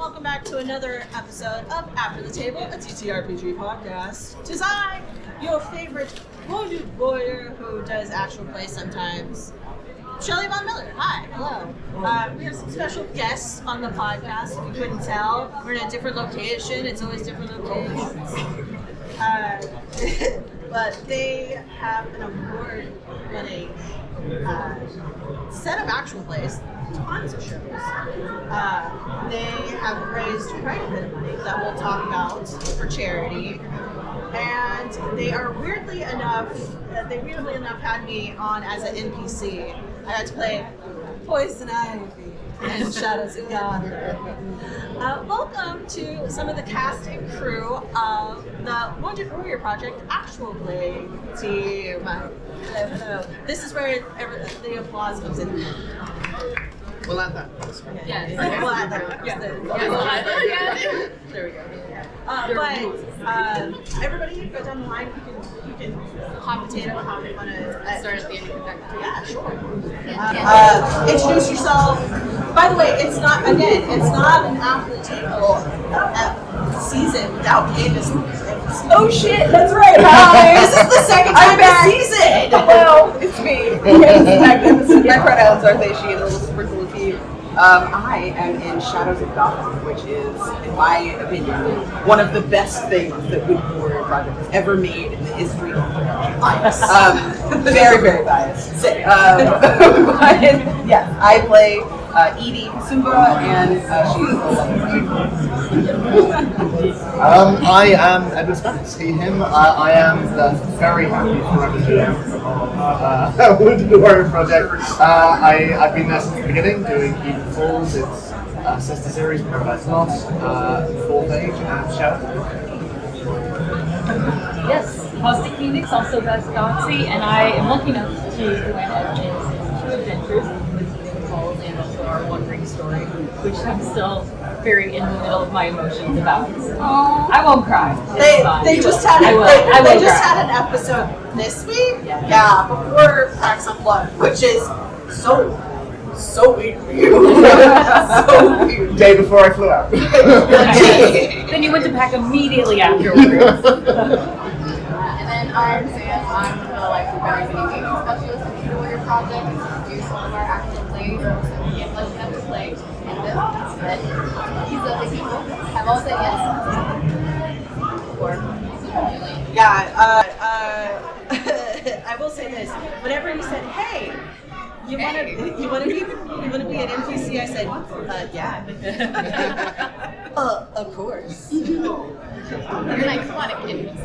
welcome back to another episode of After the Table, a TTRPG podcast. Tis I, your favorite wounded warrior who does actual play sometimes, Shelly Von Miller. Hi, hello. We have some special guests on the podcast. If you couldn't tell, we're in a different location. It's always different locations. But they have an award-winning set of actual plays, tons of shows. They have raised quite a bit of money that we'll talk about for charity. And they weirdly enough had me on as an NPC. I got to play Poison Ivy and Shadows of God. Welcome to some of the cast and crew of the Wounded Warrior Project actual play team. Hello. This is where the applause comes in. We'll add that. Yes. We'll add that. Yeah. There we go. But everybody go down the line. You can hot potato how they want to Start at the end of the Yeah, sure. Introduce yourself. By the way, it's not an after the table season without Candace. Oh shit, that's right. Hi. This is the second time this season. Hello, it's me. My pronouns are they, she, and a little sprinkle of he. I am in Shadows of Gotham, which is, in my opinion, one of the best things that Wounded Warrior Project has ever made in the history of production. Very, very biased. Yes, I play Edie Sumba, and she's I am Edward Spence, he, him. I am the very happy forever GM of Wounded Warrior Project. I've been there since the beginning, doing Even Falls, its sister series, Paradise Lost, 4th Age, and Shadow. Yes, Caustic Phoenix also does Galaxy, and I am lucky enough to join Edward's two adventures with Even Falls and also our One Ring story, which I'm still very in the middle of my emotions about. I won't cry. They just had an episode this week. Yeah, before Cracks on Blood, which is so weird for you. So weird. Day before I flew out. Then you went to pack immediately afterwards. And then I'm Sam. I'm the preparing and engaging specialist in the Warrior Project. Do some of our actual plays, so we get lucky enough to play. And then these other people have all said yes. Or Yeah, I will say this. Whenever you said, "Hey, you want to be an NPC?" I said, "Yeah." Of course. you're an iconic NPC.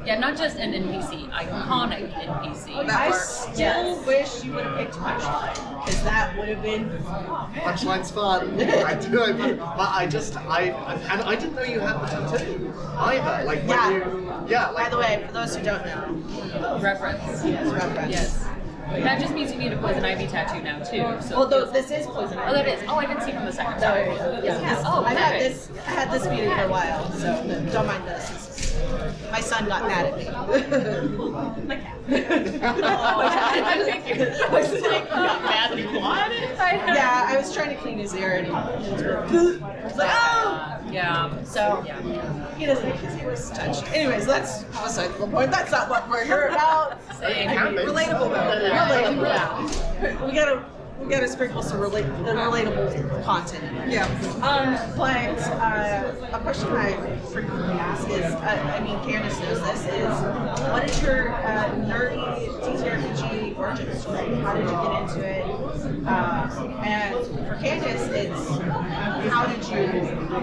Yeah, not just an NPC, iconic NPC. I still wish you would have picked Punchline, because that would have been. Punchline's fun. I do, but I didn't know you had the tattoo either. By the way, for those who don't know, Reference. reference. Yes. That just means you need a Poison Ivy tattoo now, too. So This is Poison Ivy. Oh, that is. Oh, I didn't see from the second No, time. yes. Oh, I had perfect. this meeting for a while, so don't mind this. My son got mad at me. My cat. Yeah, I was trying to clean his ear and he was like, oh! Yeah. So, he doesn't think his ear was touched. Anyways, that's beside the point. That's not what we're here about. Relatable though. Relatable. We gotta sprinkle some relatable content in there. Yeah. But a question I frequently ask is, Candace knows this, is what is your nerdy TTRPG origin story? How did you get into it? And for Candace, it's how did you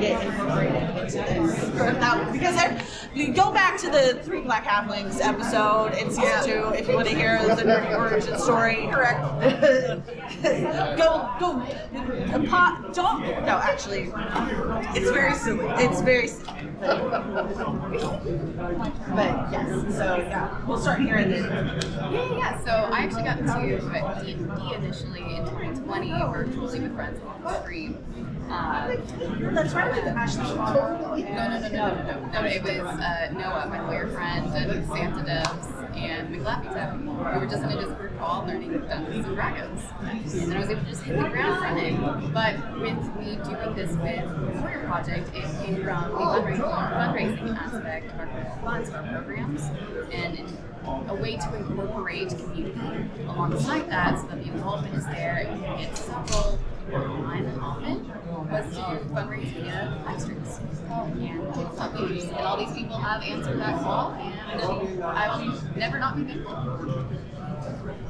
get incorporated into this? Because you go back to the 3 Black Halflings episode in season 2 if you want to hear the nerdy origin story. Correct. No, actually, it's very silly. It's very silly. But yes, so yeah, we'll start here and then. Yeah. So I actually got into D&D initially in 2020 virtually with friends on the stream. That's right, with the Ashley Ball. No. It was Noah, my lawyer friend, and Santa Devs, and McLappy Tappy. We were just in a Discord call learning Dungeons and Dragons. And then I was able to just hit the ground running. But with me doing this with the lawyer project, it came from the fundraising aspect of our funds, of our programs, and a way to incorporate community alongside that so that the involvement is there and you can get several people online often was to fundraise via live streams and puppies. And all these people have answered that call, and I will never not be thankful.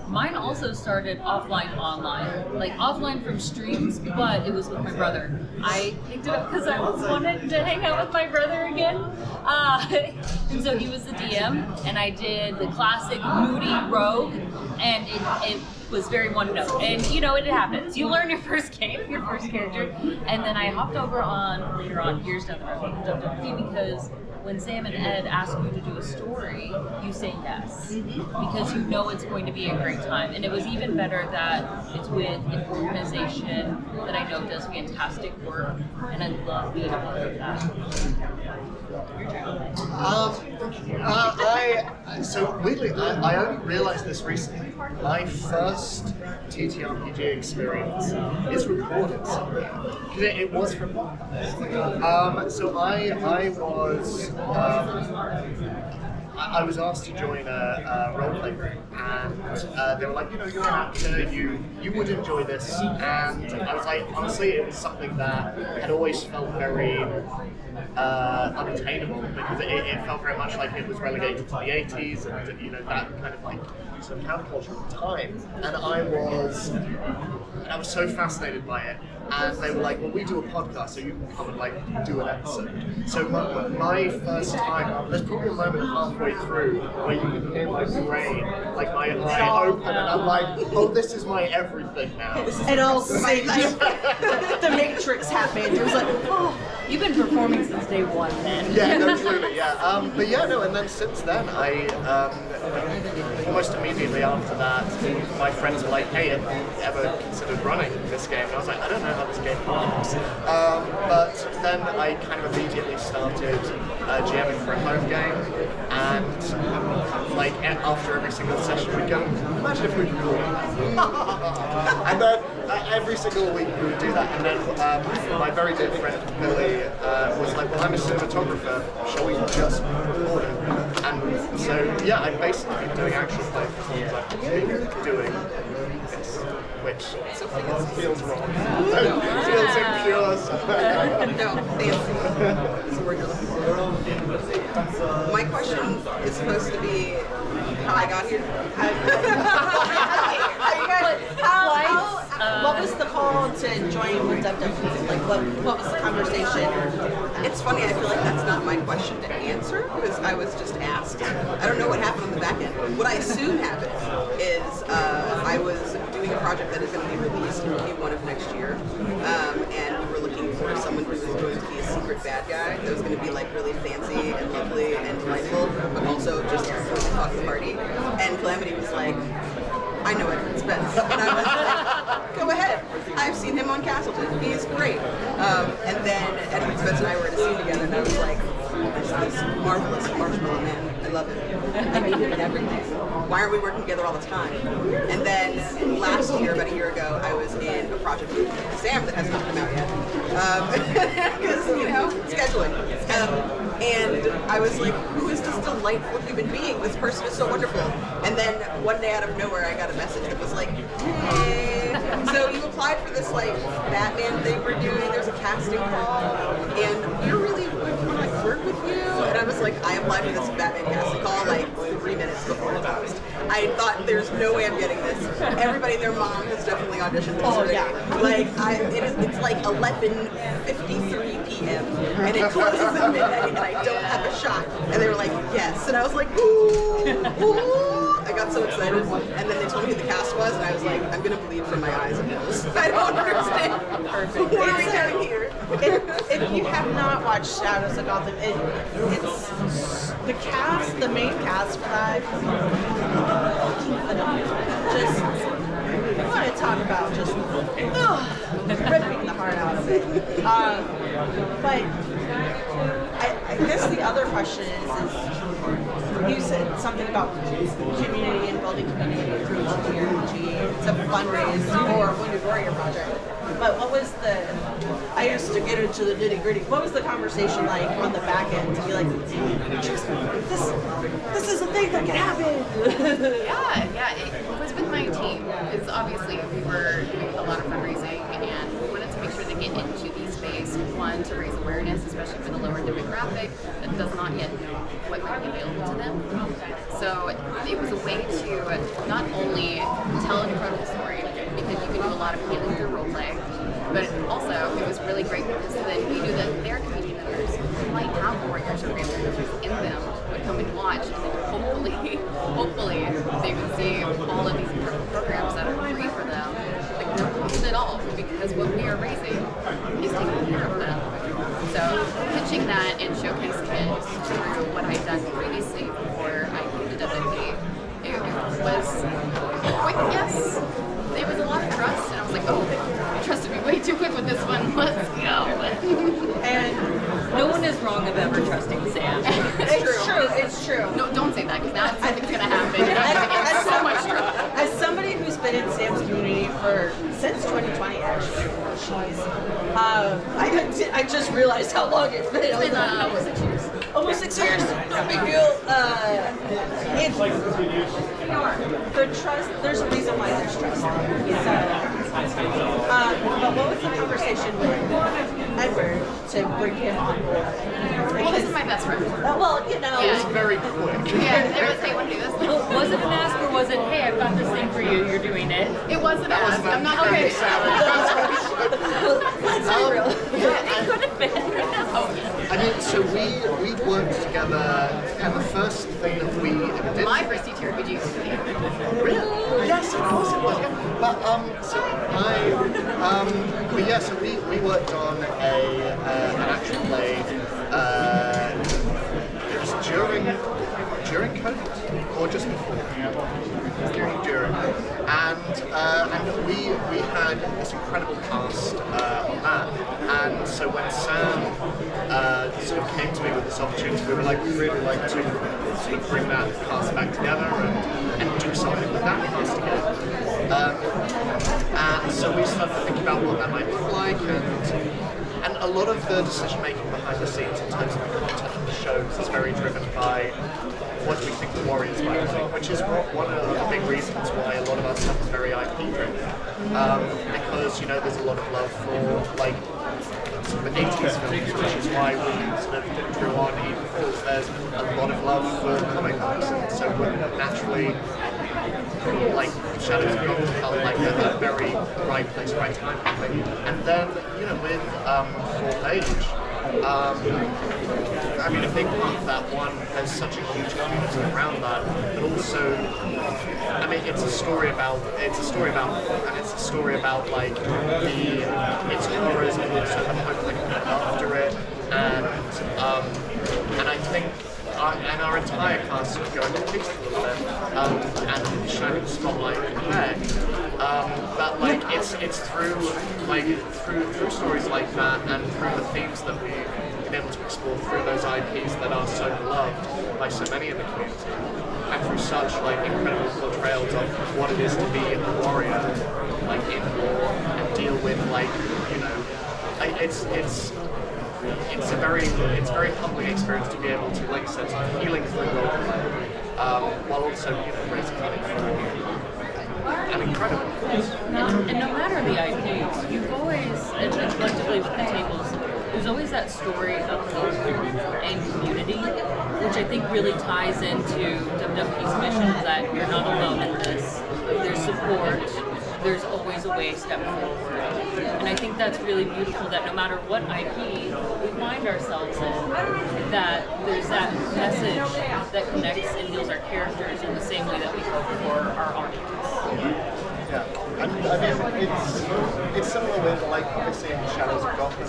Mine also started offline, online, like offline from streams, but it was with my brother. I picked it up because I wanted to hang out with my brother again. And so he was the DM, and I did the classic moody rogue, and it was very one note. And you know, it happens. You learn your first game, your first character, and then I hopped over on, later on, years down the road, WWP, because when Sam and Ed ask you to do a story, you say yes, because you know it's going to be a great time. And it was even better that it's with an organization that I know does fantastic work, and I love being a part of that. So weirdly, I only realized this recently. My first TTRPG experience is recorded somewhere. It was from so I was asked to join a role-play group, and they were like, you know, you're an actor, you would enjoy this, and I was like, honestly, it was something that had always felt very unattainable, because it felt very much like it was relegated to the 80s, and you know, that kind of like sort of counterculture at the time, and I was so fascinated by it. And they were like, well, we do a podcast, so you can come and like do an episode. So my first time, there's probably a moment halfway through where you can hear my brain, like my eye open, and I'm like, oh, this is my everything now. And all the Matrix happened. It was like, oh. You've been performing since day one, then. Yeah, no, truly, yeah. But yeah, no, and then since then, I almost immediately after that, my friends were like, hey, have you ever considered running this game? And I was like, I don't know how this game works. But then I kind of immediately started GMing for a home game, and like after every single session we'd go, imagine if we could do that. And then every single week we would do that, and then my very dear friend Billy was like, well, I'm a cinematographer, shall we just record it? And so yeah, I've basically been doing actual play for as long as I've been doing this, which feels wrong. Feels impure. No, fancy. That's the word you're looking for. My question is supposed to be how I got here. What was the call to join with WWP? Like, what was the conversation? It's funny, I feel like that's not my question to answer, because I was just asked. I don't know what happened on the back end. What I assume happened is I was doing a project that is going to be released in Q1 of next year, and we were looking for someone who was going to be a secret bad guy that was going to be like really fancy and lovely and delightful, but also just really talk the party. And Calamity was like, I know Edward Spence. And I was like, go ahead. I've seen him on Castleton. He's great. And then Edward Spence and I were in a scene together, and I was like, this marvelous marshmallow man. I love it. I mean him in everything. Why aren't we working together all the time? And then last year, about a year ago, I was in a project with Sam that has not come out yet. Because, you know, scheduling. And I was like, who is this delightful human being? This person is so wonderful. And then one day out of nowhere, I got a message that was like, hey, so you applied for this like Batman thing we're doing. There's a casting call, and we really want to like work with you. And I was like, I applied for this Batman casting call like 3 minutes before the post. I thought there's no way I'm getting this. Everybody and their mom has definitely auditioned this already. Yeah. Like it's like 11:53 p.m. and it closes at midnight, and I don't have a shot. And they were like, yes. And I was like, ooh, ooh. I got so excited. And then they told me who the cast was, and I was like, I'm gonna believe from my eyes and nose. I don't understand. Perfect. What are we doing here? If you have not watched Shadows of Gotham, it's the cast, the main cast for that, just I want to talk about just ripping the heart out of it. But I guess the other question is you said something about community and building community through TRG. It's a fundraise for Wounded Warrior Project. But what was I used to get into the nitty gritty. What was the conversation like on the back end to be like, this is a thing that can happen? Yeah, it was with my team. It's obviously we were doing a lot of fundraising and we wanted to make sure to get into the space, one, to raise awareness, especially for the lower demographic that does not yet know what might be available to them. So it was a way to not only tell an incredible story, because you can do a lot of healing through role play, but also it was really great because then we knew that their community members who might have warriors or grandparents in them would come and watch, and then hopefully they would see all of these programs that are free for them, like no cost at all, because what we are raising is taking care of them. So pitching that and showcasing it through what I'd done previously before I came to WWP, it was a quick yes. There was a lot of trust, and I was like, oh, you trusted me way too quick with this one. Let's go. And no one is wrong of ever trusting Sam. It's true. No, don't say that, because now I think it's going to happen. You're going to get so much trouble. As somebody who's been in Sam's community since 2020, actually, I just realized how long it's been. It's been almost 6 years. Almost 6 years, no big deal. For trust, there's a reason why there's trust. But what was the conversation with Edward to bring him on board? Well, this is my best friend. Well, you know. It was very quick. Yeah, there was, hey, want to do this? Was it an ask or was it, hey, I've got this thing for you, you're doing it? It wasn't asked. I'm not going to say Let's be real. It could have been. I mean, so we worked together, and the first thing that we did. My first TTRPG. Really? Yes, of course it was. Yeah. So we worked on an action play. It was during COVID or just before. During. And we had this incredible cast on that. And so when Sam sort of came to me with this opportunity, we were like, we really like to sort of bring that cast back together and do something with that cast again. And so we started thinking about what that might look like, and a lot of the decision making behind the scenes in terms of the content of the shows is very driven by what do we think the Warriors might think, which is one of the big reasons why a lot of our stuff is very IP driven. Because, you know, there's a lot of love for, like, sort of 80s films, which is why we sort of drew on Eden Falls. There's a lot of love for comic books, and so naturally, like, Shadows of Gold felt like a very right place, right time kind of thing. And then, you know, with Fourth Age, I mean, a big part of that one, there's such a huge community around that, but also, I mean, it's a story about like its horrors, but also the hope that can come after it, and I think. And our entire cast sort of going to piece a little bit, and shining the spotlight in heck. But like it's through stories like that and through the themes that we've been able to explore through those IPs that are so beloved by so many in the community, and through such like incredible portrayals of what it is to be a warrior, like in war, and deal with like, you know, it's a very humbling experience to be able to, like I said, sort of healing through roleplay, while also, you know, raising money and incredible. And no matter the IPs, you've always, and collectively with the tables, there's always that story of hope and community, which I think really ties into WWP's mission that you're not alone in this. There's support. There's always a way to step forward. And I think that's really beautiful that no matter what IP we find ourselves in, that there's that message that connects and heals our characters in the same way that we hope for our audience. Yeah, and I mean, it's similar with, like, obviously in Shadows of Gotham,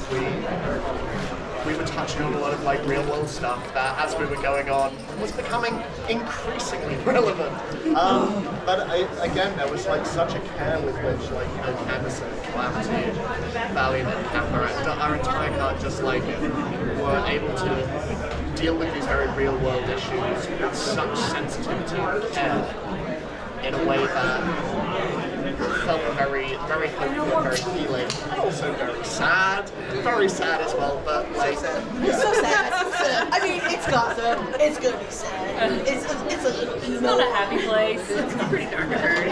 we were touching on a lot of like real world stuff that, as we were going on, was becoming increasingly relevant. Again, there was like such a care with which, like, you know, Candace and Calamity, Valiant and Kappa, and our entire card just like were able to deal with these very real world issues with such sensitivity and care in a way that felt very, very hopeful, very healing, and also very sad as well. But like, It's so sad. I mean, it's Gotham. It's gonna be sad. It's a little emo. It's not a happy place. It's pretty dark and dirty.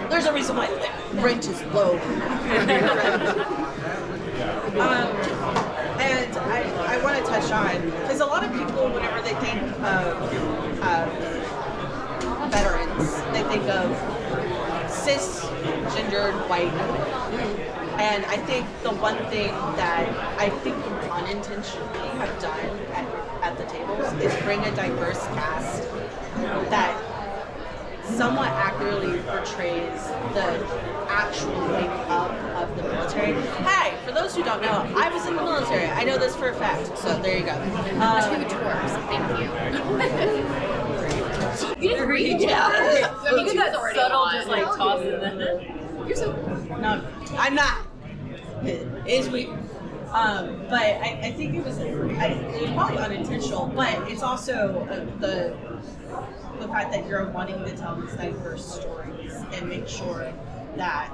There's a reason why the rent is low. And I want to touch on, because a lot of people, whenever they think of veterans, they think of cisgendered white women. And I think the one thing that I think we unintentionally have done at the tables is bring a diverse cast that somewhat accurately portrays the actual makeup of the military. Hey, for those who don't know, I was in the military. I know this for a fact, so there you go. 2 tours, thank you. You didn't read it. Yeah. I mean, you guys already subtle, won. just like tossing that. You're so No, I'm not. It is weird. But I think it was probably unintentional, but it's also the fact that you're wanting to tell these diverse stories and make sure that,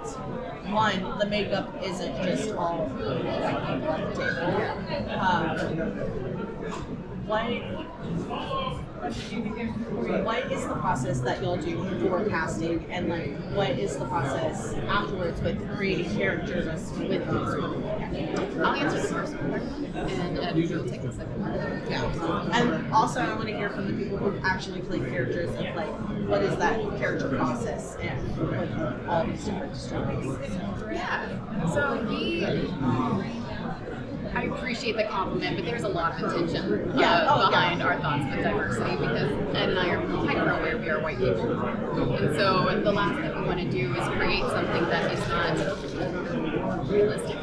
one, the makeup isn't just all white people at the table. What is the process that you'll do for casting, and like what is the process afterwards with creating characters with these women? I'll answer the first one, and you'll take the second one. Yeah. And also I want to hear from the people who actually play characters of like what is that character process and with all these different stories. Yeah. So I appreciate the compliment, but there's a lot of intention behind our thoughts with diversity, because Ed and I are hyper aware we are white people. And so the last thing we want to do is create something that is not realistic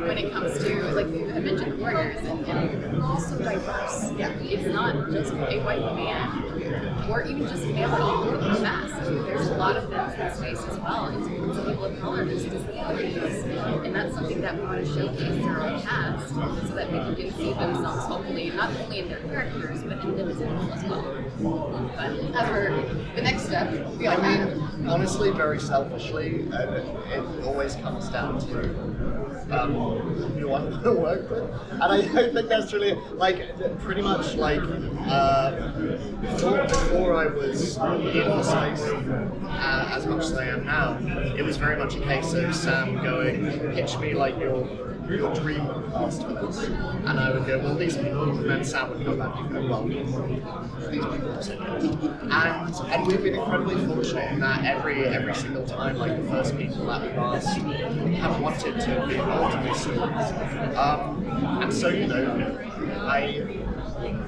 when it comes to, like you had mentioned, warriors, and we're also diverse. Yeah. It's not just a white man, or even just male with a mask. There's a lot of them in this space as well, and some people of color, there's disabilities. And that's something that we want to showcase through our cast, so that people can see themselves, hopefully, not only in their characters, but in them as people as well. But as for the next step, I mean, honestly, very selfishly, it always comes down to who I want to work with, and I think that's really like pretty much like before I was in the space as much as I am now. It was very much a case of Sam going, pitch me like your dream cast for this, and I would go, well, these people, and then Sam would come back and go, well, these people are and we've been incredibly fortunate in that every single time, like the first people that we've asked have wanted to be involved in these stories, and so, you know,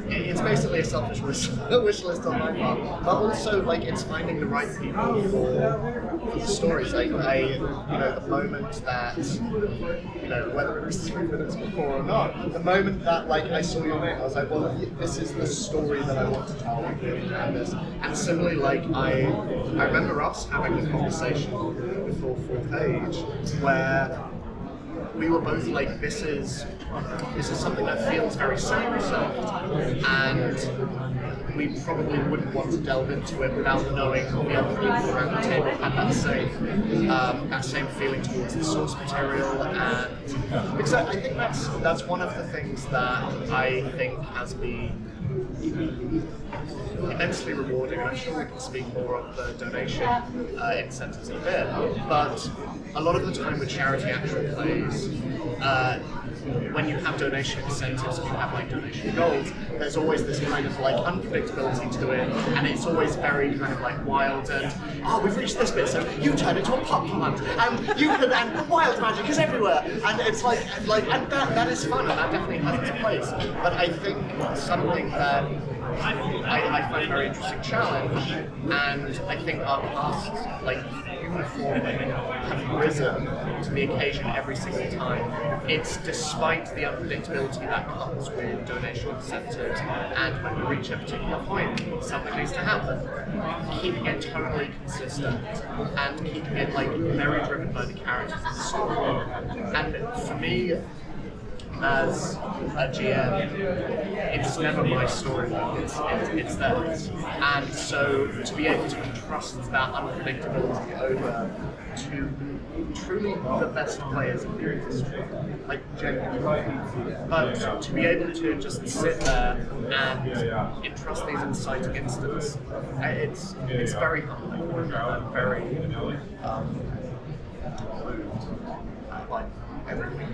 it's basically a selfish wish list on my part, but also like it's finding the right people for the stories. Like the moment that, you know, whether it was 3 minutes before or not, the moment that like I saw your name, I was like, well, this is the story that I want to tell with Candace. And similarly, like I remember us having a conversation before 4th Page where we were both like, this is something that feels very self-reserved, and we probably wouldn't want to delve into it without knowing the other people around the table had that same feeling towards the source material. And because I think that's one of the things that I think has been immensely rewarding, and I'm sure we can speak more of the donation incentives in a bit, but a lot of the time with charity action plays, when you have donation incentives and you have like donation goals, there's always this kind of like unpredictability to it, and it's always very kind of like wild and, oh, we've reached this bit, so you turn into a pop plant, and you can, and wild magic is everywhere, and it's like and that is fun, and that definitely has its place. But I think something that I find a very interesting challenge, and I think our past, like performing have risen to the occasion every single time. It's despite the unpredictability that comes with donation incentives, and when you reach a particular point, something needs to happen. Keeping it totally consistent and keeping it like very driven by the characters and the story. And for me, as a GM, it's never my story, it's theirs. And so to be able to entrust that unpredictability over to truly the best players in the industry, like genuinely. But to be able to just sit there and entrust these exciting instants, it's very humbling. I'm very moved like every week.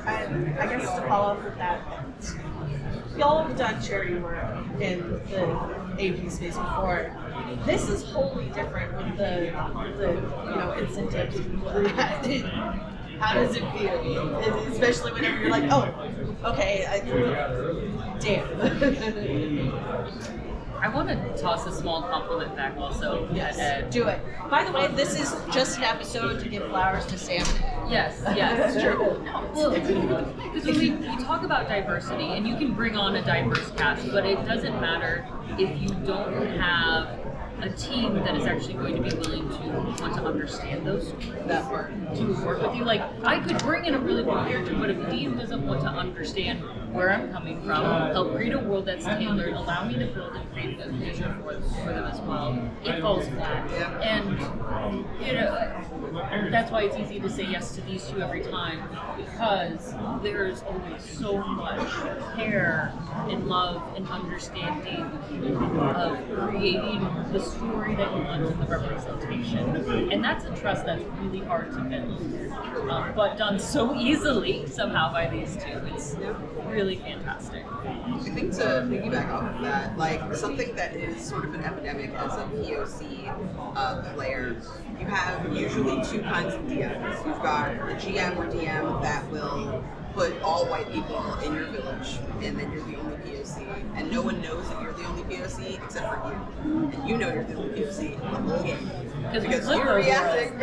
And I guess to follow up with that, y'all have done charity work in the AP space before. This is wholly different with the incentives. How does it feel? Especially whenever you're like, oh, okay, damn. I want to toss a small compliment back also. Yes, Ed. do it. By the way, this is just an episode to give flowers to Sam. Yes, it's true. Well, because when we talk about diversity, and you can bring on a diverse cast, but it doesn't matter if you don't have a team that is actually going to be willing to want to understand those that work to work with you. Like, I could bring in a really good character, but if the DM doesn't want to understand where I'm coming from, help create a world that's tailored, allow me to build and create a vision for them as well, it falls flat. And that's why it's easy to say yes to these two every time, because there's always so much care and love and understanding of creating the story that you want in the representation. And that's a trust that's really hard to build, but done so easily somehow by these two. It's really fantastic. I think to piggyback off of that, like something that is sort of an epidemic as a POC player, you have usually two kinds of DMs. You've got the GM or DM that will put all white people in your village, and then you're the only POC, and no one knows that you're the only POC except for you, and you know you're the only POC in the whole game because you're reacting.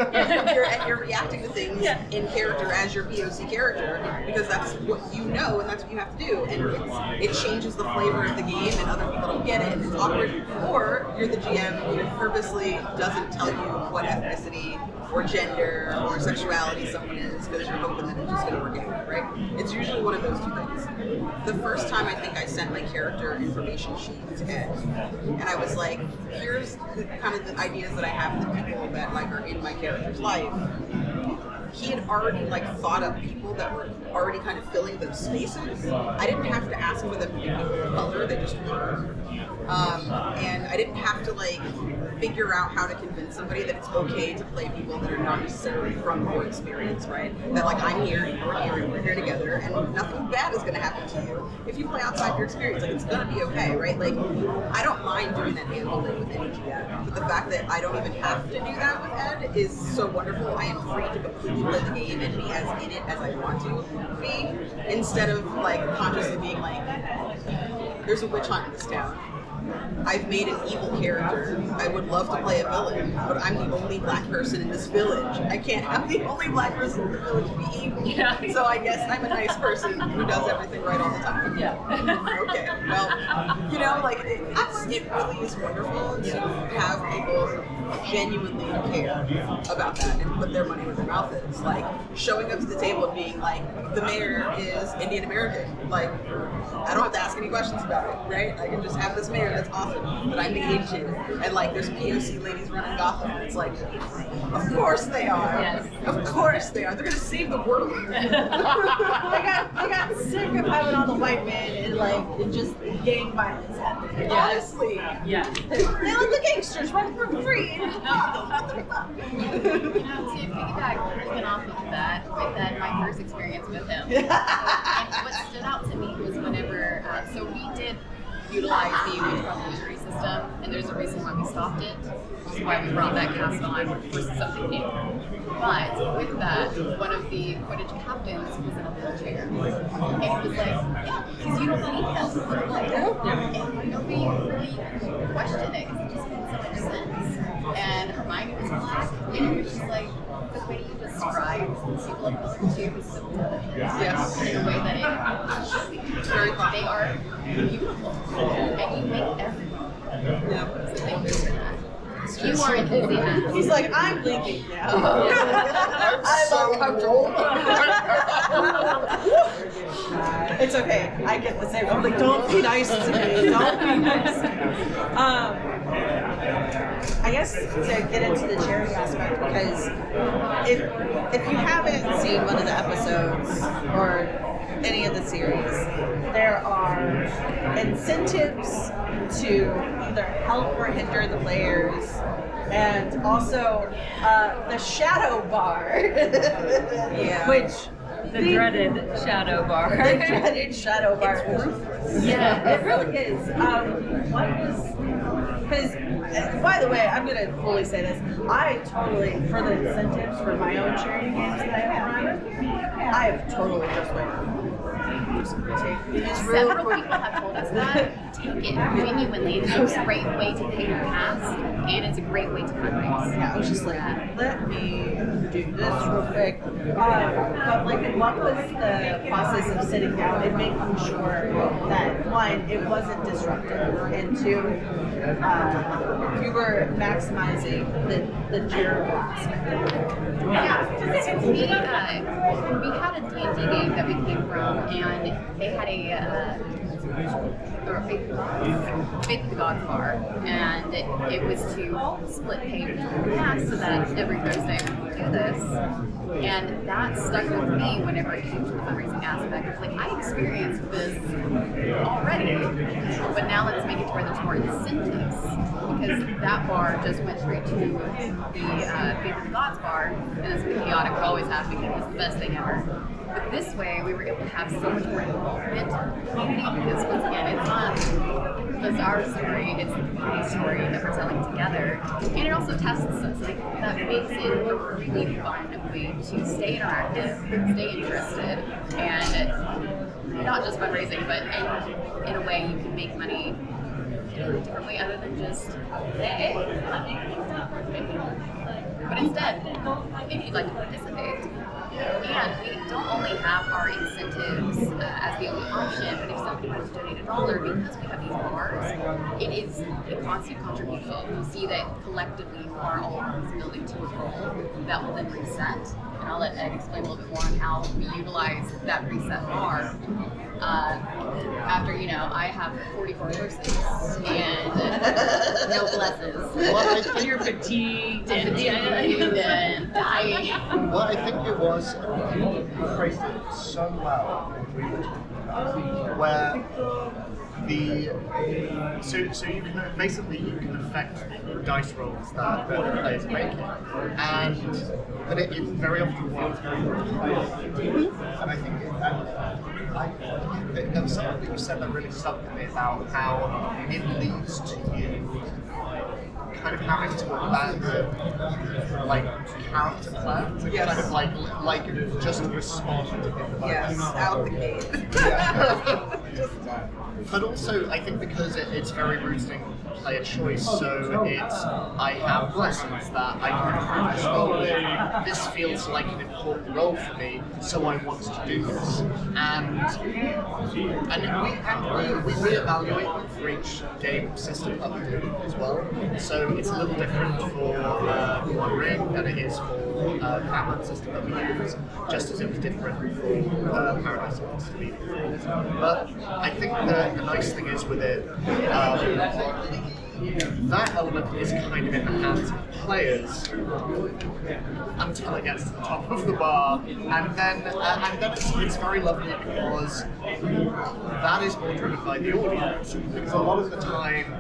You're reacting to things in character as your POC character because that's what you know and that's what you have to do, and it changes the flavor of the game, and other people don't get it, and it's awkward. Or you're the GM who purposely doesn't tell you what ethnicity or gender or sexuality someone is because you're hoping that it's just going to work out, right? It's usually one of those two things. The first time I think I sent my character information sheet to Ed, and I was like, here's the kind of the ideas that I have for the people that like are in my character's life. He had already like thought up people that were already kind of filling those spaces. I didn't have to ask for them to be people of color, they just were. And I didn't have to like figure out how to convince somebody that it's okay to play people that are not necessarily from your experience, right? That like I'm here, you're here, and we're here together, and nothing bad is gonna happen to you if you play outside your experience. Like it's gonna be okay, right? Like I don't mind doing that handling with any GM, but the fact that I don't even have to do that with Ed is so wonderful. I am free to completely play the game and be as in it as I want to be, instead of like consciously being like, there's a witch hunt in this town. I've made an evil character. I would love to play a villain, but I'm the only black person in this village. I can't have the only black person in the village be evil. Yeah. So I guess I'm a nice person who does everything right all the time. Yeah. Okay. Well, you know, like it really is wonderful to have people genuinely care about that and put their money where their mouth is. Like showing up to the table and being like, the mayor is Indian American. Like, I don't have to ask any questions about it, right? I can just have this mayor that's awesome, but I'm the agent, and like there's POC ladies running Gotham, and it's like, of course they are. Yes. Of course they are. They're gonna save the world. I got sick of having all the white men and like just gang violence happening. Honestly. Yeah. They let the gangsters run for free. You know, to piggyback even off of that, with that my first experience with him. And what stood out to me was whenever, so we did utilize the witch illusory system, and there's a reason why we stopped it, which is why we brought that cast on versus something new. But with that, one of the Quidditch captains was in a wheelchair, and it was like, yeah, because you don't need them. Like, and nobody really questioned it because it just made so much sense. And Hermione mine was black, and it was just like the way you describe people of color too is so good. Yes. In a way that it should be. They are beautiful, and you make everyone. Yeah. So thank you for that. You are enthusiastic. He's like, I'm leaving now. I'm uncomfortable. It's okay. I get the same. I'm like, don't be nice to me. Don't be nice to me. I guess to get into the charity aspect, because if you haven't seen one of the episodes or any of the series, there are incentives to either help or hinder the players, and also the shadow bar, which The dreaded shadow bar. the dreaded shadow bar. Yeah, it really is. What was? Because, by the way, I'm gonna fully say this. I totally, for the incentives for my own charity games that I have run, I have totally just went. Just take these real Several quick. people have told us that. Take it genuinely. It's a great way to pay your cast, and it's a great way to fundraise. Yeah, I was just like, let me do this real quick. But like, what was the process of sitting down and making sure that one, it wasn't disruptive, and two, you were maximizing the charitable aspect of it? Yeah, because we had a D&D game that we came from, and they had a Faith of the Gods bar, and it was to split pay between the cast so that every Thursday we would do this, and that stuck with me whenever it came to the fundraising aspect. It's like, I experienced this already, but now let's make it to where there's more incentives, because that bar just went straight to the Faith of the Gods bar, and it's been chaotic, but always have because it was the best thing ever. But this way, we were able to have so much more involvement in the community, because once again, it's not just our story, it's the community story that we're telling together. And it also tests us, like, that makes it a really fun way to stay interactive, stay interested, and not just fundraising, but in a way you can make money in a different way other than just, hey, but instead, if you'd like to participate, and we don't only have our incentives as the only option, but if somebody wants to donate $1, because we have these bars, it is a constant contribution. You see that collectively you are all building to a goal that will then reset. And I'll let Ed explain a little bit more on how we utilize that reset bar. After, I have 44 courses and no blesses. And you're fatigued and dying. Well, I think it was, you phrased it so well where so you can basically affect the dice rolls that the players are making, but it very often feels very repetitive. And I think there was something that you said that really stuck to me about how it leads to you kind of having to abandon character plans and kind of like just respond to the Yes, out the gate. But also, I think because it's very rooted in player choice, so I have lessons that I can approach this role with. This feels like an important role for me, so I want to do this. And we reevaluate for each game system that we do as well. So it's a little different for the One Ring than it is for the Batman system that we use, just as it was different for Paradise Lost. But I think the nice thing is with it, that element is kind of in the hands of players until it gets to the top of the bar, and then it's very lovely because that is more driven by the audience, because a lot of the time,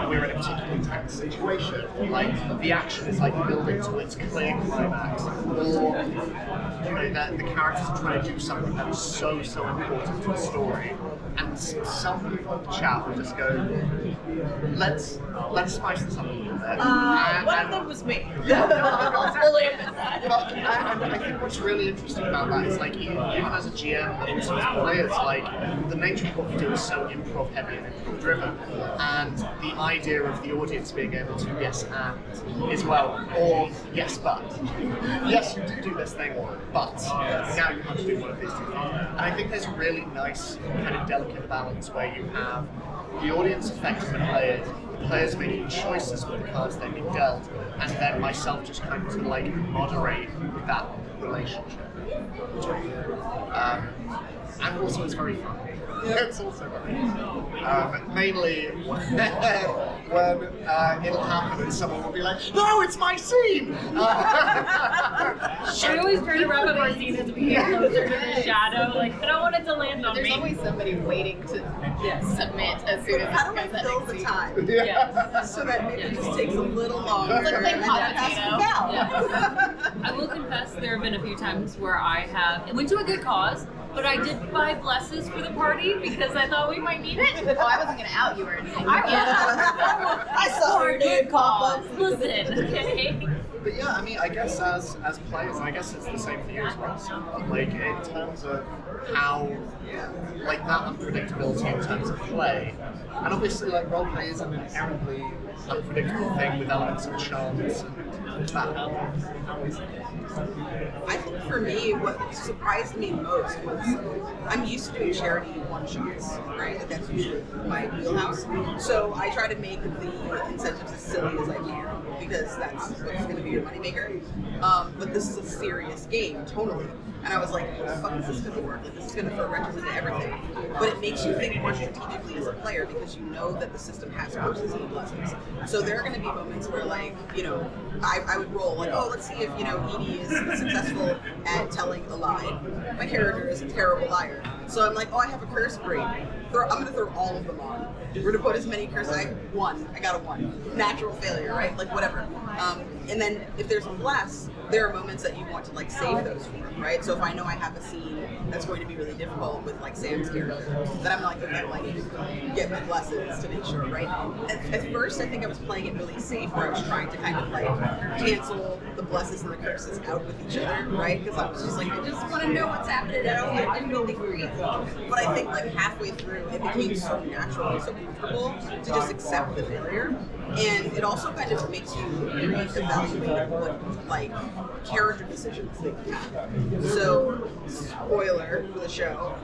we're in a particularly tense situation, the action is building to its clear climax, or you know, that the characters are trying to do something that is so important to the story, and some people in the chat will just go, let's spice this up a little bit. One of them was me. But I think what's really interesting about that is, like, even as a GM into players, like, the nature of what we do is so improv heavy and improv driven, and the idea of the audience being able to yes and as well, or yes but. Yes, you do this thing, but now you have to do one of these two things. And I think there's a really nice kind of delicate balance where you have the audience affecting the players making choices with the cards they've been dealt, and then myself just kind of to like moderate that relationship. And also it's very fun. It's also very fun. Mainly when it'll happen and someone will be like, no, it's my scene! I always try to wrap up our scene as we get closer to the shadow. Like, I don't want it to land on There's me. always somebody waiting to submit as soon as How do I it goes fill that the next time? Yeah. So that maybe it just takes a little longer. It's like and playing then hot that has to potato. count. Yeah. I will confess there have been a few times where I have went to a good cause, but I did buy blesses for the party because I thought we might need it. Oh, I wasn't going to out you or anything. I saw her Good name pop up. cause. Listen, okay? But yeah, I mean, I guess as players, I guess it's the same for you as well. So, like, in terms of how, like, that unpredictability in terms of play, and obviously, like, roleplay is an inherently unpredictable thing with elements of chance and that. I think for me, what surprised me most was I'm used to doing charity one-shots, right? Like that's usually my wheelhouse. So I try to make the incentives as silly as I can because that's what's going to be your moneymaker. But this is a serious game, totally. And I was like, how the fuck is this going to work? Like, this is going to throw wrenches into everything. But it makes you think more strategically as a player because you know that the system has curses and blessings. So there are going to be moments where, like, you know, I would roll, like, oh, let's see if, you know, Edie is successful at telling a lie. My character is a terrible liar. So I'm like, oh, I have a curse, great. I'm going to throw all of them on. We're going to put as many curses. I got a 1. Natural failure, right? Like, whatever. And then if there's a bless, there are moments that you want to, like, save those for, right? So if I know I have a scene that's going to be really difficult with, like, Sam's character, then I'm like, okay, like, get my blesses to make sure, right? At first, I think I was playing it really safe, where I was trying to kind of, like, cancel the blesses and the curses out with each other, right? Because I was just like, I just want to know what's happening. I don't want to do anything crazy. But I think, like, halfway through, it became so natural and so comfortable to just accept the failure. And it also kind of makes you reevaluate what, like, character decisions they have. So, spoiler for the show,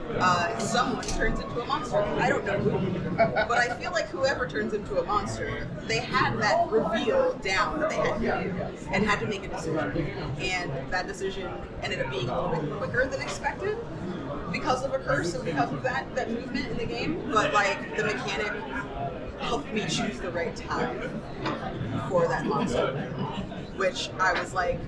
someone turns into a monster. I don't know who, but I feel like whoever turns into a monster, they had that reveal down that they had to do and had to make a decision. And that decision ended up being a little bit quicker than expected because of a curse and because of that movement in the game. But, like, the mechanic helped me choose the right time for that monster, which I was like,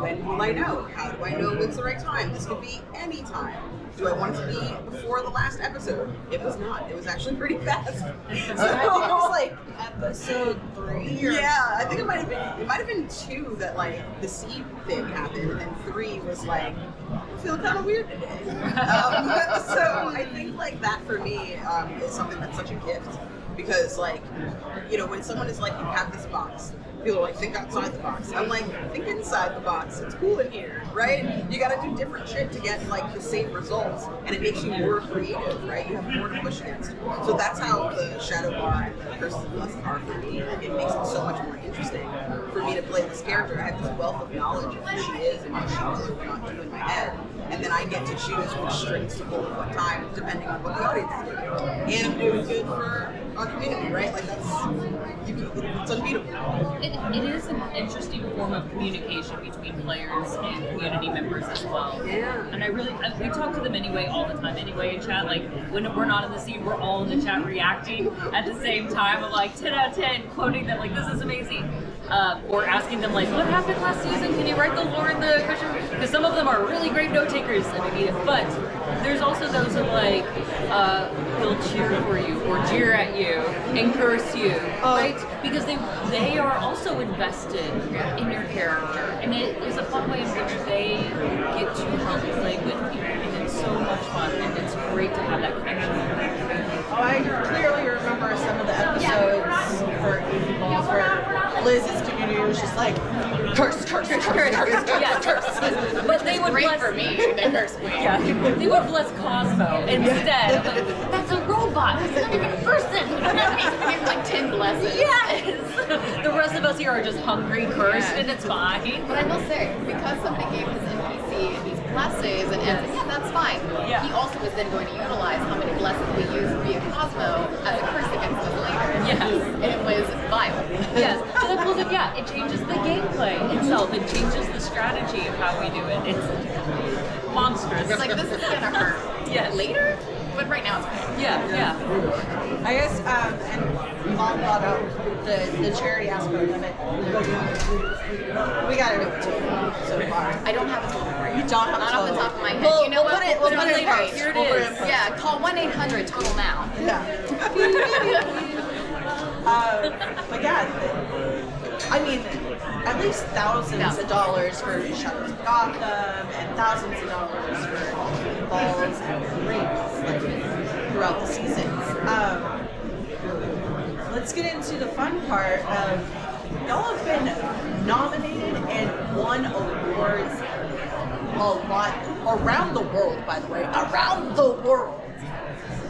when will I know? How do I know when's the right time? This could be any time. Do I want it to be before the last episode? It was not. It was actually pretty fast. So I think it was like episode 3. Yeah, I think it might have been 2 that, like, the seed thing happened, and 3 was like, I feel kind of weird today. So I think, like, that for me is something that's such a gift. Because, like, you know, when someone is like, you have this box, people are like, think outside the box. I'm like, think inside the box. It's cool in here, right? You gotta do different shit to get, like, the same results, and it makes you more creative, right? You have more to push against. So that's how the Shadow Bar and the Curses of Blessed are for me. Like, it makes it so much more interesting for me to play this character. I have this wealth of knowledge of who she is and what she will or will not do in my head. And then I get to choose which strings to pull at what time, depending on what the audience is doing. And I'm doing good for our community, right? Like, it's unbeatable. It is an interesting form of communication between players and community members as well. Yeah. And we talk to them anyway, all the time anyway in chat. Like, when we're not in the scene, we're all in the chat reacting at the same time. I'm like, 10 out of 10, quoting them, like, this is amazing. or asking them like, what happened last season? Can you write the lore in the question? Because some of them are really great note takers, but there's also those who like will cheer for you or jeer at you and curse you, right? Because they are also invested in your character, and it is a fun way in which they get to help play with you, and it's so much fun, and it's great to have that connection. I clearly remember some of the episodes for Evening Balls where Liz's community was just like, curse. Yeah, curse. But they would Great bless for me. They curse me. Yeah, they would bless Cosmo instead. That's a robot. It's not even a person. We have like 10 blessings. Yes. The rest of us here are just hungry, cursed, and it's fine. But I will say, because somebody gave his NPC these blessings, and Ed said, yeah, that's fine. Yeah. He also was then going to utilize how many blessings we use via Cosmo as a curse against us later. Yes. And it was vile. Yes. So that pulls it. Yeah, it changes the gameplay itself. It changes the strategy of how we do it. It's monstrous. It's like, this is gonna hurt. Yes. Later? But right now it's fine. Yeah. I guess, and Mom brought up the charity aspect of it. We got it over to so far. I don't have a total for you. You don't have Not a off the total. top of my head. We'll- You know we'll what? put it- we'll put it in post. Here it We'll put it is. in post. Yeah, call 1-800-TOTAL now. But yeah, I mean, at least thousands of dollars for Shadows of Gotham and thousands of dollars for balls and rings like, throughout the seasons. Let's get into the fun part of y'all have been nominated and won awards a lot around the world, by the way, around the world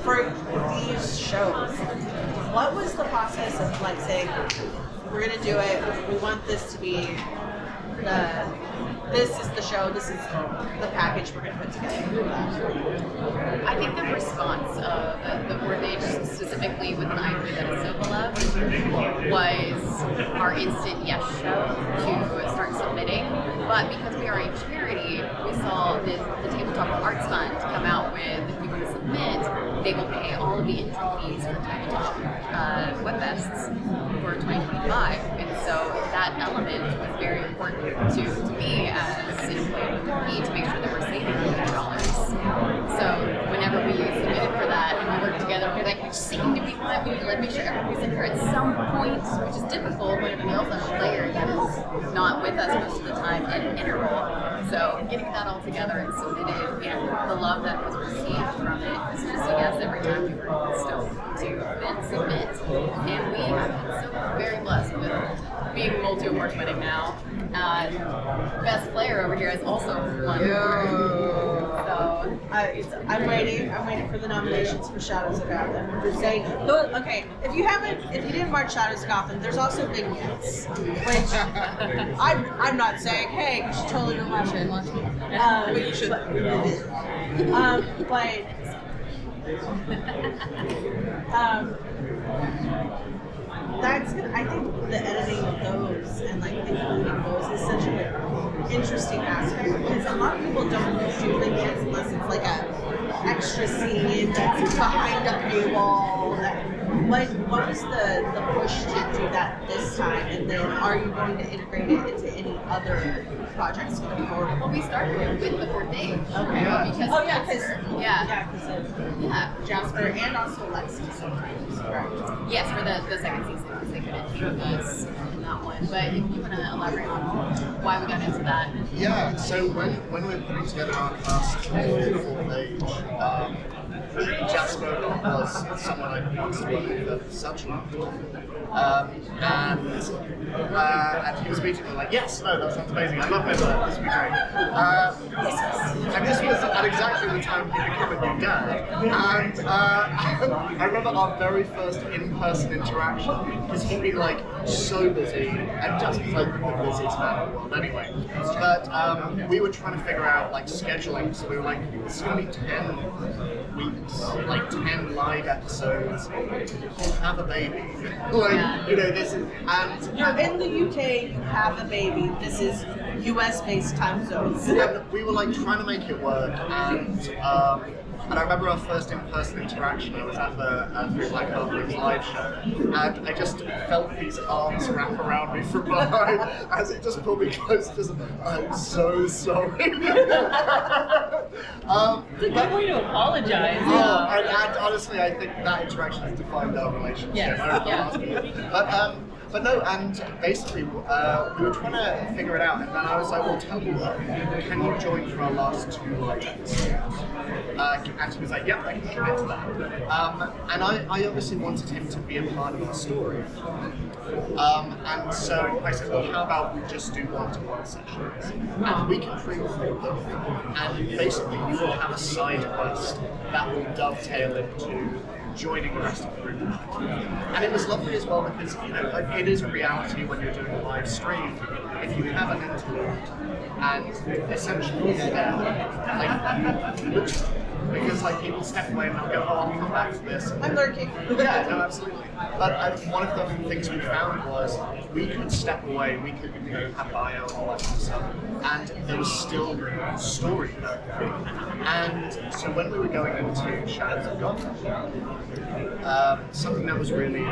for these shows. What was the process of like saying, we're gonna do it, we want this to be this is the show, this is the package we're gonna put together? I think the response of the orphanage, specifically with an IP that is so beloved, was our instant yes show to start submitting. But because we are a charity, we saw the Tabletop Arts Fund come out with, if you want to submit, they will pay all of the entry fees for Tabletop Webfests for 2025. And so that element was very important to me as an employee of WWP to make sure that we're saving $100. So whenever we submitted for that and we worked together, we're like, we just seem to be fine. We need to like, make sure everybody's in here at some point, which is difficult when we also have a player that is not with us most of the time in interval. So getting that all together and submitted, and the love that was received from it was just a yes every time we were stoked to submit. And we have been so very blessed with being multi-award winning now. Best player over here has also won. So I'm waiting for the nominations for Shadows of Gotham. I'm just saying, okay, if you didn't watch Shadows of Gotham, there's also vignettes, which I'm not saying, hey, you should totally go watch it. But you should. That's good. I think the editing of those and like including those is such an interesting aspect because a lot of people don't do vignettes unless it's like a extra scene that's behind a paywall. What was the push to do that this time, and then are you going to integrate it into any other projects going forward? well, we started with the fourth day. Okay. Because Because of Jasper and also Lexi sometimes, right? yes, for the second season because they couldn't be with us in that one. But if you want to elaborate on why we got into that. Yeah, so when we were putting together our cast for the fourth age, Jasper was someone I wanted to work with for such a long time. And he was immediately like, yes, no, that sounds amazing, I love it, this would be great. And this was at exactly the time he became a new dad. And I remember our very first in-person interaction, because he'd been like so busy, and Jasper's like the busiest man in the world anyway. But we were trying to figure out like scheduling, so we were like, this is going to be 10 weeks, like 10 live episodes, have a baby. Like, you know, this is, and You're in the UK, you have a baby, this is US-based time zones. And we were like trying to make it work, and I remember our first in-person interaction. I was at the Black Harbors live show, and I just felt these arms wrap around me from behind as it just pulled me close. Just, I'm so sorry. It's a good way to apologize. And honestly, I think that interaction has defined our relationship. Yes, over the last year. But no, and basically, we were trying to figure it out, and then I was like, well, tell me what, can you join for our last 2 live episodes? And he was like, yep, I can commit to that. And I obviously wanted him to be a part of our story. And so I said, well, how about we just do one-to-one sessions? And we can pre-record them, and basically you will have a side quest that will dovetail into joining the rest of the group. And it was lovely as well because, you know, like, it is a reality when you're doing a live stream. If you have an interlude and essentially you're there, like, because like people step away and they'll go, oh, I'll come back to this. I'm lurking. Yeah, no, absolutely. But one of the things we found was we could step away, we could, you know, have bio and all that kind of stuff, and there was still story there. And so when we were going into Shadows of Gotham, something that was really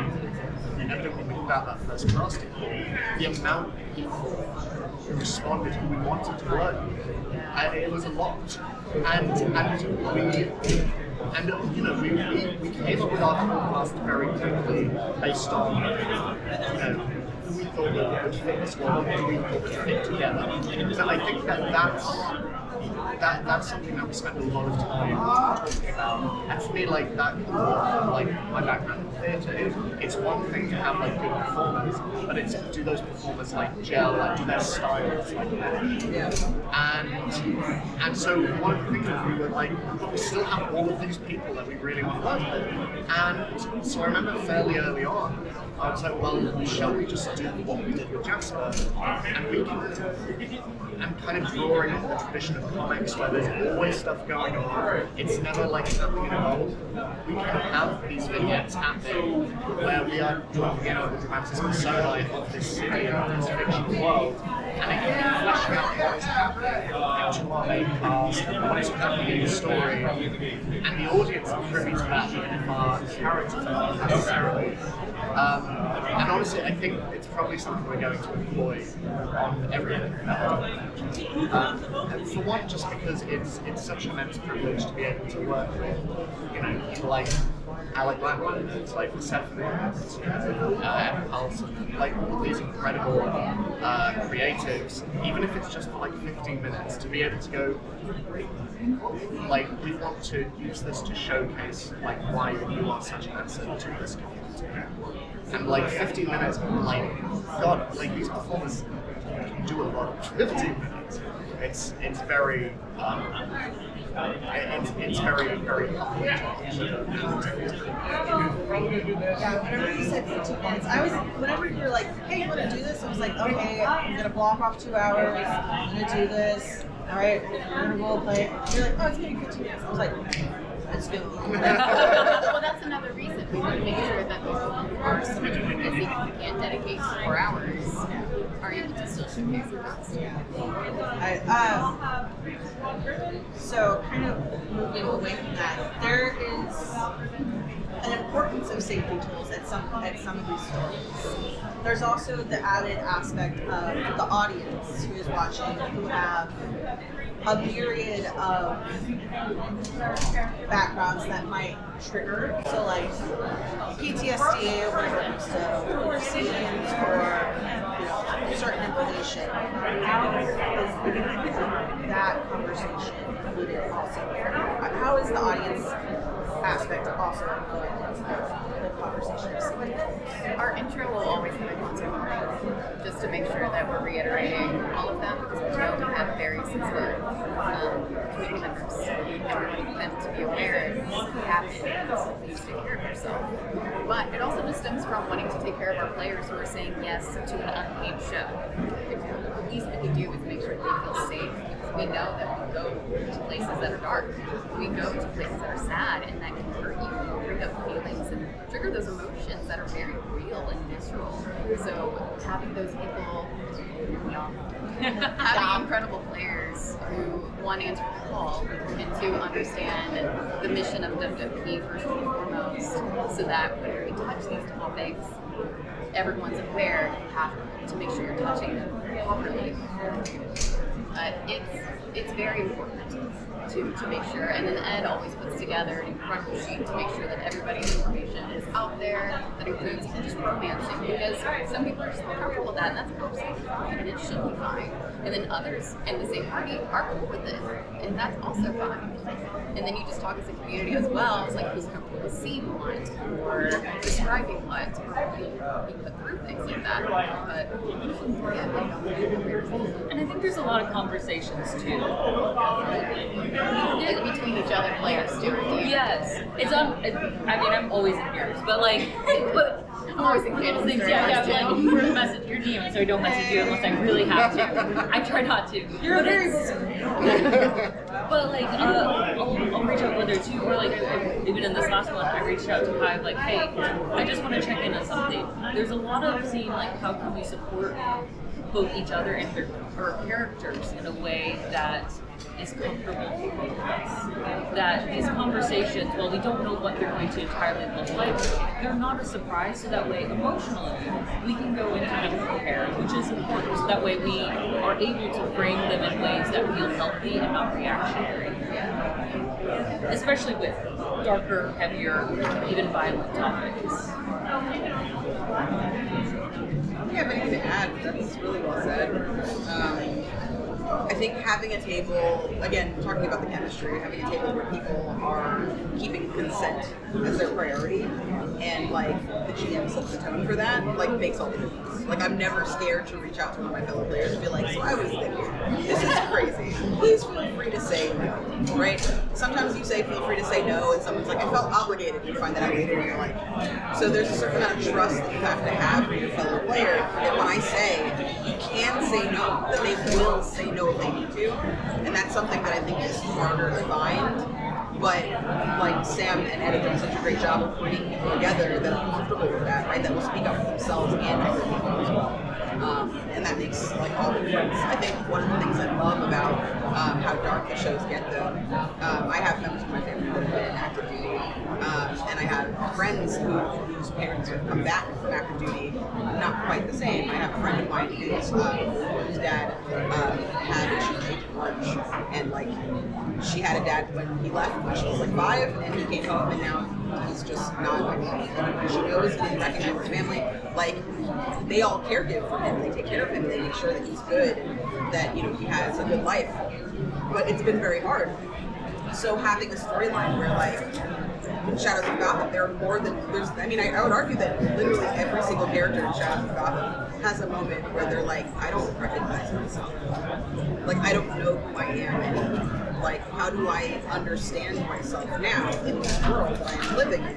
evident when we put out that first casting call, the amount of people who responded who we wanted to work with. It was a lot. And you know, we came up with our forecast very quickly based on, you know, who we thought would fit as well, who we thought would fit together. So I think that's something that we spend a lot of time talking about. And for me, like that, like my background in theatre, it's one thing to have like good performers, but it's do those performers like gel, like do their styles like mesh. And so one of the things that we were like, we still have all of these people that we really want to work with. And so I remember fairly early on, I was like, well, shall we just do what we did with Jasper, and we can, and kind of drawing on the tradition of comics where there's always stuff going on. It's never like happening in a world. We can have these vignettes happening where we are dropping in on the dramatic persona of this city and of this fictional world, and again fleshing out what is happening to our main cast, what is happening in the story, and the audience are privy to that even if our characters aren't necessarily. And honestly, I think it's probably something we're going to employ on everything. And for one, just because it's such an immense privilege to be able to work with, you know, people like Alec Blackman, it's like Persephone, Emma Carlson, like all these incredible creatives, even if it's just for like 15 minutes, to be able to go, like, we want to use this to showcase like why you are such an asset to this community. And like 15 minutes, like, God, like these performers can do a lot of 15 minutes. It's very, it's very, very humbling to watch. Yeah, whenever you said 15 minutes, whenever you were like, hey, you want to do this? I was like, okay, I'm going to block off 2 hours, I'm going to do this, all right, we're going to role play. You're like, oh, it's going to be 15 minutes. I was like, let's do it. Well, that's another reason we want to make sure that those people who are so busy who can't dedicate 4 hours are able to still showcase their best. So kind of moving away from that, there is an importance of safety tools at some of these stories. There's also the added aspect of the audience who is watching, who have a myriad of backgrounds that might trigger. So like PTSD when it comes to scenes or certain information. How is that conversation included also? How is the audience aspect also included in the conversation of scenes? Our intro will always have a concert warning, just to make sure that we're reiterating all of them, because we know we have very sensitive community members, and we want them to be aware of what happened and please take care of yourself. But it also just stems from wanting to take care of our players who are saying yes to an unpaid show. The least we can do is make sure they feel safe, because we know that we go to places that are dark, we go to places that are sad, and that can hurt you. up feelings and trigger those emotions that are very real and visceral. So having those people, having incredible players who, one, answer the call, and two, understand the mission of WWP first and foremost, so that when we touch these topics, everyone's aware and you have to make sure you're touching them properly. It's very important to make sure, and then Ed always puts together an incredible sheet to make sure that everybody's information is out there, that includes just romancing, because some people are just not comfortable with that, and that's absolutely fine, and it should be fine. And then others in the same party are cool with it, and that's also fine. And then you just talk as a community as well. It's like who's comfortable with seeing what, or describing what, or you put through things like that. But And I think there's a lot of conversations too. and between each other players too. Yes, it's I mean, I'm always in yours, but I'm always in Candace's yeah, like message your DM, so I don't message you unless I really have to. I try not to. You're very But like, I'll reach out whether it's you or like, even in this last one, I reached out to Hive like, hey, I just want to check in on something. There's a lot of seeing like, how can we support both each other and our characters in a way that is comfortable for both of us. That these conversations, while we don't know what they're going to entirely look like, they're not a surprise, so that way emotionally we can go into them prepared, which is important, so that way we are able to frame them in ways that feel healthy and not reactionary. Especially with darker, heavier, even violent topics. I don't have anything to add. That's really well said. I think having a table, again, talking about the chemistry, having a table where people are keeping consent as their priority, and like the GM sets the tone for that, like makes all the difference. Like I'm never scared to reach out to one of my fellow players and be like, so I was thinking, this is crazy. Please feel free to say no, right? Sometimes you say feel free to say no, and someone's like, I felt obligated. You find that out later in your life. So there's a certain amount of trust that you have to have for your fellow player, that when I say you can say no, that they will say no if they need to, and that's something that I think is harder to find. But like Sam and Ed have done such a great job of putting people together that are comfortable with that, right? That will speak up for themselves and other people as well. And that makes like all the difference. I think one of the things I love about how dark the shows get, though, I have members of my family that have been active duty, and I have friends whose parents have come back from active duty, not quite the same. I have a friend of mine whose dad had issues at age of March, and like she had a dad when he left when she was like 5, and he came home, and now he's just not like she knows, he didn't recognize his family. Like they all caregive for him, they take care of him, they make sure that he's good, and that he has a good life. But it's been very hard. So having a storyline where like in Shadows of Gotham, there are more than I would argue that literally every single character in Shadows of Gotham has a moment where they're like, I don't recognize myself. Like I don't know who I am anymore. Like, how do I understand myself now in this world that I am living in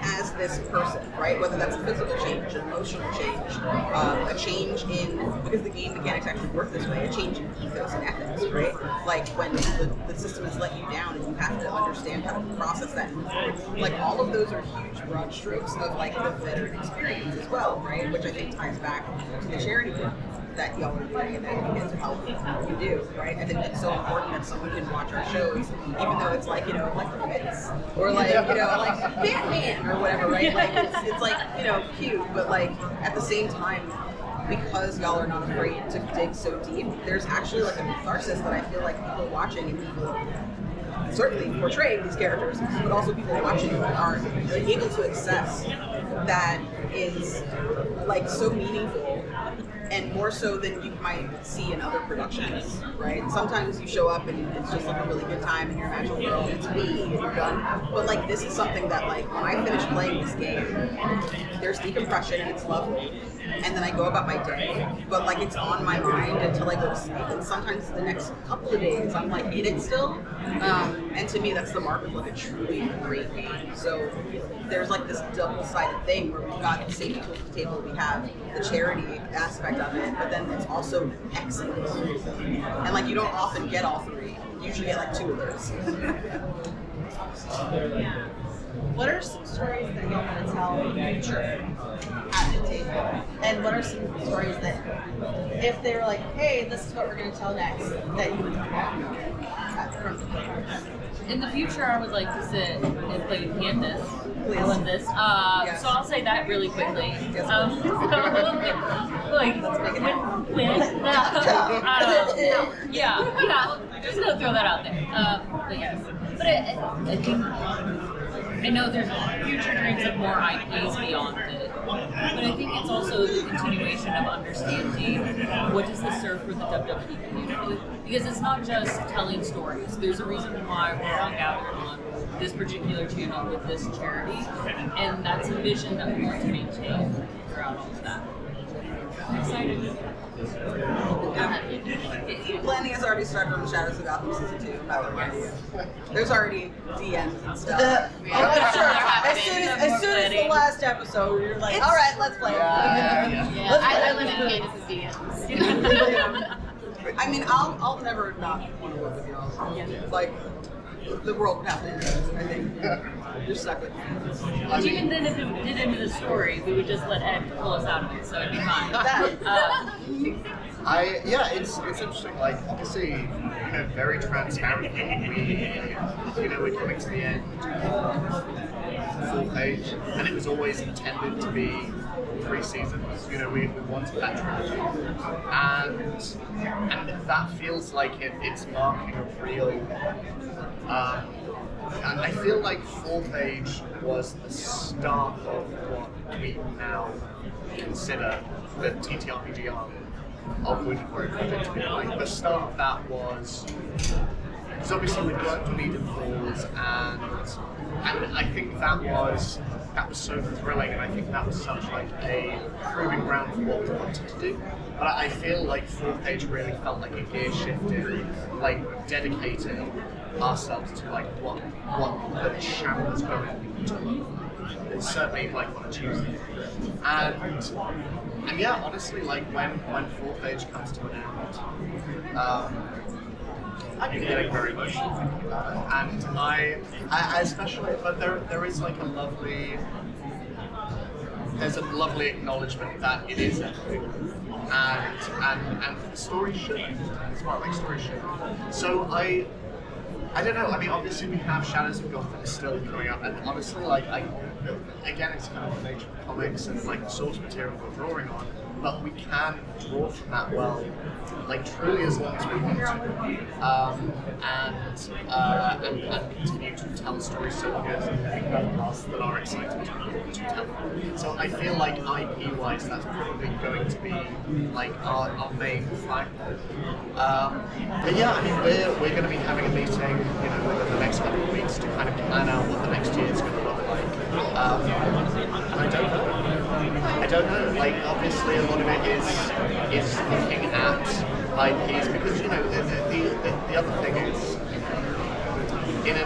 as this person, right? Whether that's a physical change, an emotional change, a change in, because the game mechanics actually work this way, a change in ethos and ethics, right? Like when the system has let you down and you have to understand how to process that and move forward. Like all of those are huge broad strokes of like the veteran experience as well, right? Which I think ties back to the charity work that y'all are doing and that you get to help you do, right? I think it's so important that someone can watch our shows, even though it's like, like the Fits, or like, like Batman or whatever, right? Like it's like, cute, but like at the same time, because y'all are not afraid to dig so deep, there's actually like a catharsis that I feel like people watching and people certainly portraying these characters, but also people watching are able to access that is like so meaningful, and more so than you might see in other productions, right? Sometimes you show up and it's just like a really good time in your magical world, it's me, and you're done. But like this is something that like when I finish playing this game, there's decompression and it's lovely, and then I go about my day, but like it's on my mind until I go to sleep, and sometimes the next couple of days I'm like in it still, and to me that's the mark of like a truly great game. So there's like this double-sided thing where we've got the safety tools at the table, we have the charity aspect of it, but then it's also excellent. And like you don't often get all three. usually get like 2 of those. What are some stories that you want to tell in the future at the table? And what are some stories that, if they were like, hey, this is what we're going to tell next, that you would want at the front of the table? In the future, I would like to sit and play with Candace. I love this. Yes. So I'll say that really quickly. Yes. Yeah, just gonna throw that out there. But yes, but I think I know there's future dreams of more IPs beyond it, but I think it's also the continuation of understanding what does this serve for the WWP community, because it's not just telling stories. There's a reason why we're all gathered on this particular channel with this charity, and that's a vision that we want to maintain throughout all of that. I'm excited. Planning has already started on Shadows of Gotham season 2. By the way, there's already DMs and stuff. I'm sure. As soon as the last episode, we were like, all right, let's play. Yeah, I live in Candace's DMs. I mean, I'll never not want to work with y'all. It's like the world would have to end. I think you're stuck with me. But even then, if it did into the story, we would just let Ed pull us out of it, so it'd be fine. It's interesting. Like obviously, very transparently, we're coming to the end of full page, and it was always intended to be 3 seasons. We wanted that trilogy, and that feels like it's marking a real. And I feel like Full Page was the start of what we now consider the TTRPG arc of Wounded Warrior Project to be like. The start of that was, because obviously we worked on Eden Falls, and I think that was so thrilling, and I think that was such like a proving ground for what we wanted to do. But I feel like Full Page really felt like a gear shifted, like dedicating ourselves to like what the channel is going to look like. It's certainly like on a Tuesday. And yeah, honestly, like when Full Page comes to an end, I'm getting very emotional thinking about it. And I especially, but there is like there's a lovely acknowledgement that it is ending. And the story should end as well, like story should. So I don't know. I mean, obviously we have Shadows of Gotham still coming up, and honestly, again, it's kind of the nature of comics and like the source material we're drawing on, but we can draw from that well, like truly as long as we want to, and continue to tell stories so good that are exciting to tell. So I feel like IP-wise, that's probably going to be like our main flagpole. But yeah, I mean, we're going to be having a meeting, within the next couple of weeks to kind of plan out what the next year is going to look like. And I don't know. Like, obviously, a lot of it is looking at IPs, because the other thing is, in a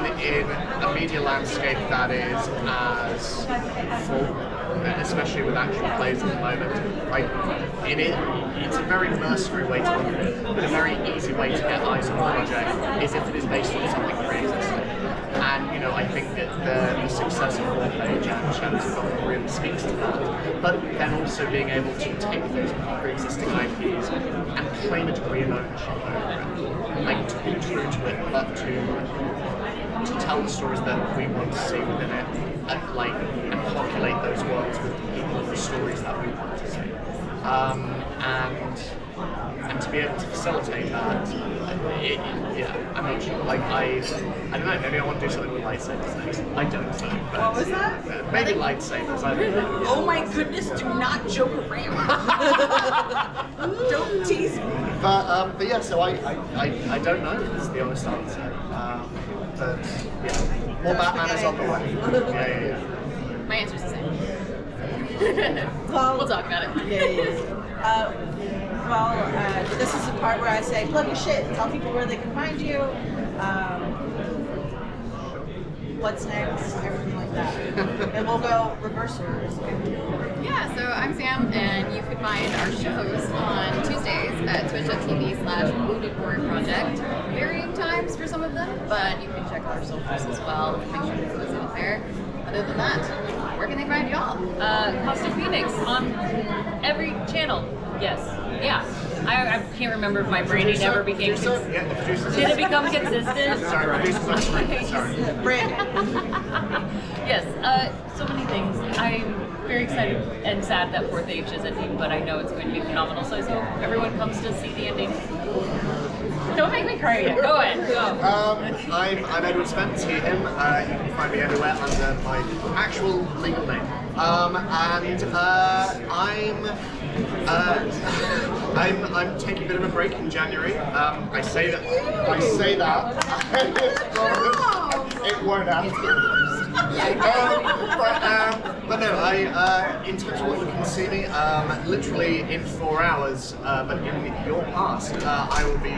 media landscape that is as full, especially with actual plays at the moment, like it's a very mercenary way to look at it, but a very easy way to get eyes on the project is if it is based on something pre-existing. And I think that the success of Full Page and Shadows of Gotham really speaks to that. But then also being able to take those pre-existing IPs and claim a degree of ownership over it, like to be true to it, but to tell the stories that we want to see within it, and populate those worlds with the people and the stories that we want to see. And to be able to facilitate that, I'm not sure. Like I don't know. Maybe I want to do something with lightsabers next. I don't know. But What was that? Maybe lightsabers. I don't know. Oh my goodness! Do not joke around. Don't tease me. But yeah. So I don't know. Is the honest answer. But yeah, more Batman is on the way. Yeah. My answer's the same. Well, We'll talk about it. This is the part where I say, plug your shit, tell people where they can find you, what's next, everything like that. And we'll go reverse orders. Yeah, so I'm Sam, and you can find our shows on Tuesdays at twitch.tv/Wounded Warrior Project. Varying times. times for some of them, but you can check out our socials as well. Make sure to visit it there. Other than that, where can they find y'all? Caustic Phoenix on every channel. Yes. Yeah. I can't remember if my branding ever became. Yeah, the producer. Did it become consistent? Sorry, producer's on screen. Sorry. Brandon. Yes. So many things. I'm very excited and sad that Fourth Age is ending, but I know it's going to be phenomenal. So I hope everyone comes to see the ending. Don't make me cry yet. Go ahead. Go. I'm Edward Spence, he, him. You can find me everywhere under my actual legal name. I'm taking a bit of a break in January. I say that. It won't happen. But no, in terms of what you can see me, literally in 4 hours, but in your past, I will be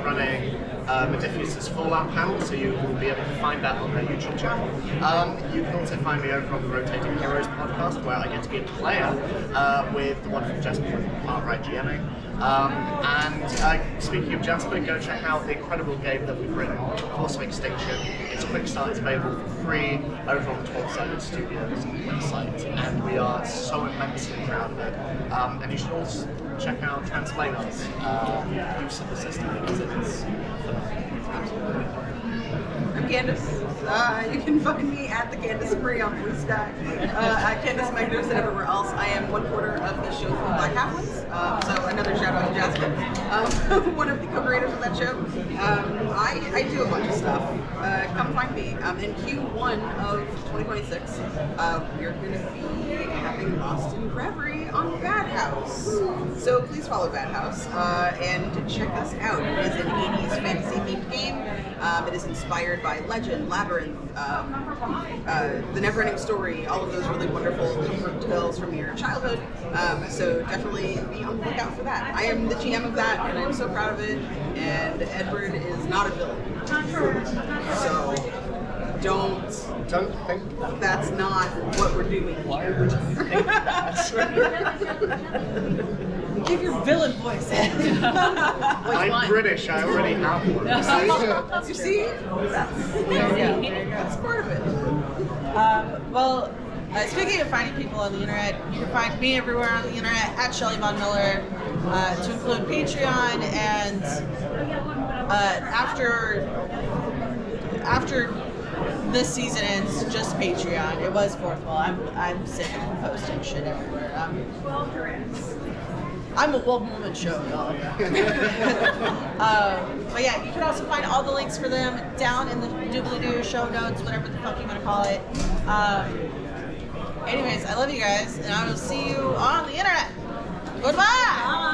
running Modifius's Fallout panel, so you will be able to find that on their YouTube channel. You can also find me over on the Rotating Heroes podcast, where I get to be a player with the wonderful Jasper from Artright GMing. And speaking of Jasper, go check out the incredible game that we've written, Course of Extinction. It's a quick start, it's available for free over on the 12-sided Studios website, and we are so immensely proud of it. And you should also check out Transplaner's use of the system, because it's absolutely. I'm Candace. You can find me at the Candace Spree on Blue Sky. At Candace Magnificent everywhere else. I am one quarter of the show from Black Halflings. So another shout out to Jasper. One of the co-creators of that show. I do a bunch of stuff. Come find me. In Q1 of 2026, we're going to be having Lost in Reverie on Bad House. So please follow Bad House and check us out. It is an 80s fantasy themed game. It is inspired by Legend, Labyrinth, The Neverending Story, all of those really wonderful comfort tales from your childhood. So definitely be on the lookout for that. I am the GM of that, and I'm so proud of it. And Edward is not a villain. So don't think that's not what we're doing here. Give your villain voice. I'm British, I already have one. You see? That's part of it. Well, speaking of finding people on the internet, you can find me everywhere on the internet at Shelly Von Miller, to include Patreon, and after this season ends, just Patreon. It was fourth wall. I'm sick of posting shit everywhere. I'm a one-woman show, y'all. But yeah, you can also find all the links for them down in the doobly-doo show notes, whatever the fuck you want to call it. Anyways, I love you guys, and I will see you on the internet. Goodbye!